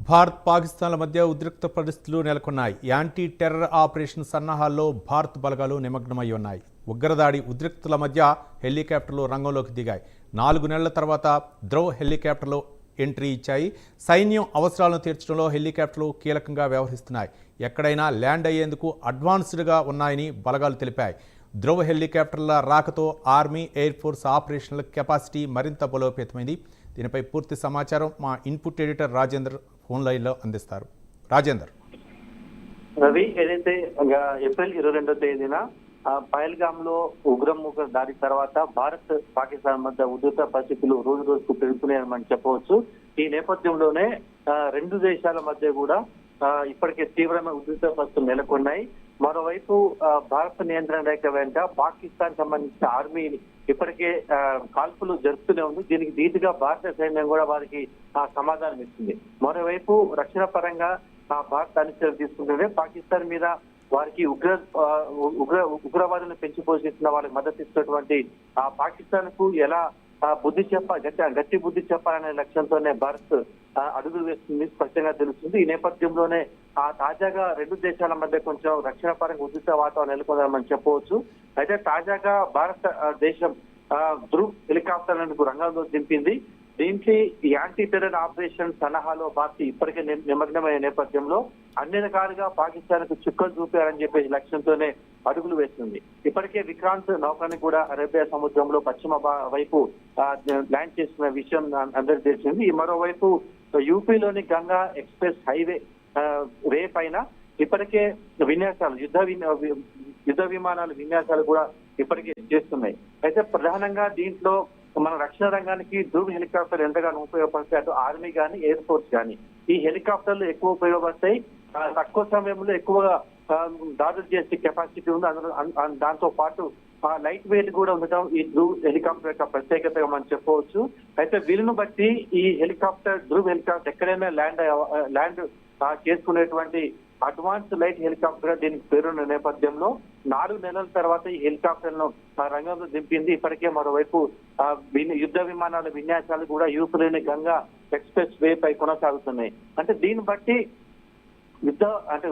భారత్ పాకిస్తాన్ల మధ్య ఉద్రిక్త పరిస్థితులు నెలకొన్నాయి. యాంటీ టెర్రర్ ఆపరేషన్ సన్నాహాల్లో భారత్ బలగాలు నిమగ్నమై ఉన్నాయి. ఉగ్రదాడి ఉద్రిక్తుల మధ్య హెలికాప్టర్లు రంగంలోకి దిగాయి. 4 నెలల తర్వాత ధ్రువ్ హెలికాప్టర్లు ఎంట్రీ ఇచ్చాయి. సైన్యం అవసరాలను తీర్చడంలో హెలికాప్టర్లు కీలకంగా వ్యవహరిస్తున్నాయి. ఎక్కడైనా ల్యాండ్ అయ్యేందుకు అడ్వాన్స్డ్గా ఉన్నాయని బలగాలు తెలిపాయి. ధ్రువ్ హెలికాప్టర్ల రాకతో army, air force operational capacity మరింత బలోపేతమైంది. దీనిపై పూర్తి సమాచారం మా ఇన్పుట్ ఎడిటర్ రాజేందర్ ఫోన్ లైన్లో అందిస్తారు. రాజేందర్. రవి, ఏదైతే ఏప్రిల్ 22వ తేదీన పహల్గామ్ లో ఉగ్రముఖ దాడి తర్వాత భారత్ పాకిస్తాన్ మధ్య ఉద్రిక్త పరిస్థితులు రోజు రోజుకు పెరుగుతున్నాయని మనం చెప్పవచ్చు. ఈ నేపథ్యంలోనే రెండు దేశాల మధ్య కూడా ఇప్పటికే తీవ్రమైన ఉద్రిక్త పరిస్థితులు నెలకొన్నాయి. మరోవైపు భారత నియంత్రణ రేఖ వెంట పాకిస్తాన్ సంబంధించిన ఆర్మీ ఇప్పటికే కాల్పులు జరుపుతూనే ఉంది. దీనికి ధీటుగా భారత సైన్యం కూడా వారికి సమాధానం ఇస్తుంది. మరోవైపు రక్షణ పరంగా భారత్ అనిశ్చర్యలు తీసుకుంటూనే పాకిస్తాన్ మీద వారికి ఉగ్రవాదులను పెంచి పోషిస్తున్న వాళ్ళకి మద్దతు ఇస్తున్నటువంటి పాకిస్తాన్ కు ఎలా గట్టి బుద్ధి చెప్పాలనే లక్ష్యంతోనే భారత్ అడుగులు వేస్తుంది స్పష్టంగా తెలుస్తుంది. ఈ నేపథ్యంలోనే తాజాగా రెండు దేశాల మధ్య కొంచెం రక్షణ పరంగా ఉద్రిక్త వాతావరణం నెలకొందని మనం చెప్పవచ్చు. అయితే తాజాగా భారత దేశం ధ్రువ్ హెలికాప్టర్లకు రంగంలో దింపింది. దీనికి యాంటీ టెర్రర్ ఆపరేషన్ సన్నాహాలో భారత్ ఇప్పటికే నిమగ్నమైన నేపథ్యంలో అన్ని రకాలుగా పాకిస్తాన్ కు చుక్కలు చూపారని చెప్పేసి లక్ష్యంతోనే అడుగులు వేస్తుంది. ఇప్పటికే విక్రాంత్ నౌకని కూడా అరేబియా సముద్రంలో పశ్చిమ వైపు ల్యాండ్ చేసిన విషయం అందరికీ తెలిసింది. మరోవైపు యూపీలోని గంగా ఎక్స్ప్రెస్ హైవే వే పైన ఇప్పటికే విన్యాసాలు యుద్ధ విమానాల విన్యాసాలు కూడా ఇప్పటికే చేస్తున్నాయి. అయితే ప్రధానంగా దీంట్లో మన రక్షణ రంగానికి ధ్రువ్ హెలికాప్టర్ ఎంతగానో ఉపయోగపడతాయి. అటు ఆర్మీ కానీ, ఎయిర్ ఫోర్స్ కానీ ఈ హెలికాప్టర్లు ఎక్కువ ఉపయోగపడతాయి. తక్కువ సమయంలో ఎక్కువగా దాడులు చేసే కెపాసిటీ ఉంది. దాంతో పాటు లైట్ వెయిట్ కూడా ఉండటం ఈ ధ్రువ్ హెలికాప్టర్ యొక్క ప్రత్యేకతగా మనం చెప్పవచ్చు. అయితే వీళ్ళను బట్టి ఈ ధ్రువ్ హెలికాప్టర్ ఎక్కడైనా ల్యాండ్ చేసుకునేటువంటి అడ్వాన్స్ లైట్ హెలికాప్టర్ గా దీనికి పేరున్న నేపథ్యంలో 4 నెలల తర్వాత ఈ హెలికాప్టర్ ను రంగంలో దింపింది. ఇప్పటికే మరోవైపు యుద్ధ విమానాల విన్యాసాలు కూడా యూపీలోని గంగా ఎక్స్ప్రెస్ వే పై కొనసాగుతున్నాయి. అంటే దీన్ని బట్టి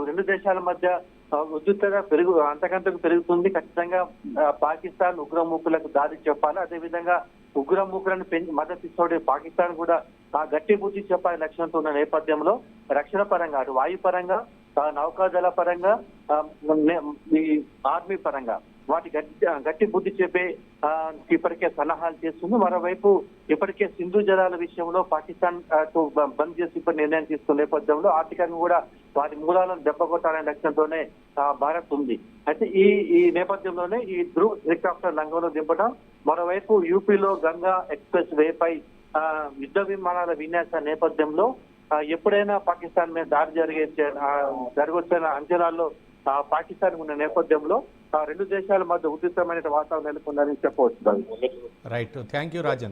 రెండు దేశాల మధ్య ఉద్రిక్తత అంతకంతకు పెరుగుతుంది. ఖచ్చితంగా పాకిస్తాన్ ఉగ్రమూకులకు దారి చెప్పాలి. అదేవిధంగా ఉగ్రమూకులను మద్దతు ఇచ్చే పాకిస్తాన్ కూడా గట్టి బుద్ధి చెప్పాలి లక్ష్యంతో ఉన్న నేపథ్యంలో రక్షణ పరంగా, అటు వాయు పరంగా, నౌకాదళ పరంగా, ఈ ఆర్మీ పరంగా వాటి గట్టి బుద్ధి చెప్పే ఇప్పటికే సలహాలు చేస్తుంది. మరోవైపు ఇప్పటికే సింధు జలాల విషయంలో పాకిస్తాన్ బంద్ చేసి ఇప్పుడు నిర్ణయం తీసుకున్న నేపథ్యంలో ఆర్థికంగా కూడా వారి మూలాలను దెబ్బకొట్టాలనే లక్ష్యంతోనే భారత్ ఉంది. అయితే ఈ నేపథ్యంలోనే ఈ ధ్రువ్ హెలికాప్టర్ రంగంలో దింపడం, మరోవైపు యూపీలో గంగా ఎక్స్ప్రెస్ వే పై యుద్ధ విమానాల విన్యాస నేపథ్యంలో ఎప్పుడైనా పాకిస్తాన్ మీద దాడి జరగొచ్చన్న అంచనాల్లో పాకిస్తాన్ ఉన్న నేపథ్యంలో రెండు దేశాల మధ్య ఉద్రిక్తమైన వాతావరణం నెలకొందని చెప్పవచ్చు. Right, thank you Rajendra.